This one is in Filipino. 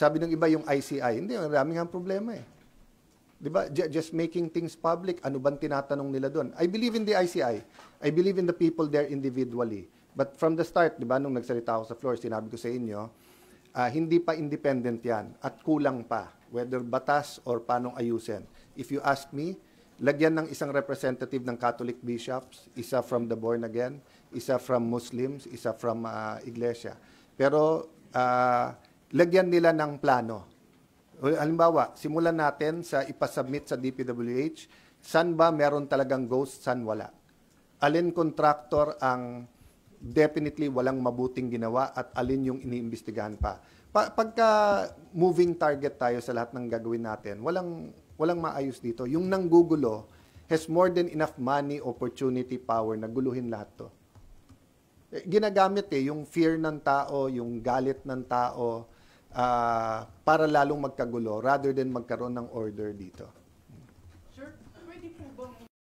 Sabi ng iba yung ICI, hindi, ang daming ang problema eh. Di ba? Just making things public, ano bang tinatanong nila doon? I believe in the ICI. I believe in the people there individually. But from the start, di ba, nung nagsalita ako sa floor, sinabi ko sa inyo, hindi pa independent yan at kulang pa, whether batas or paanong ayusin. If you ask me, lagyan ng isang representative ng Catholic bishops, isa from the born again, isa from Muslims, isa from Iglesia. Pero lagyan nila ng plano. Halimbawa, simulan natin sa ipasubmit sa DPWH, saan ba meron talagang ghost, saan wala. Alin contractor ang definitely walang mabuting ginawa at alin yung iniimbestigahan pa. Pagka moving target tayo sa lahat ng gagawin natin, walang maayos dito. Yung nanggugulo has more than enough money, opportunity, power na guluhin lahat to. Ginagamit yung fear ng tao, yung galit ng tao, para lalong magkagulo rather than magkaroon ng order dito.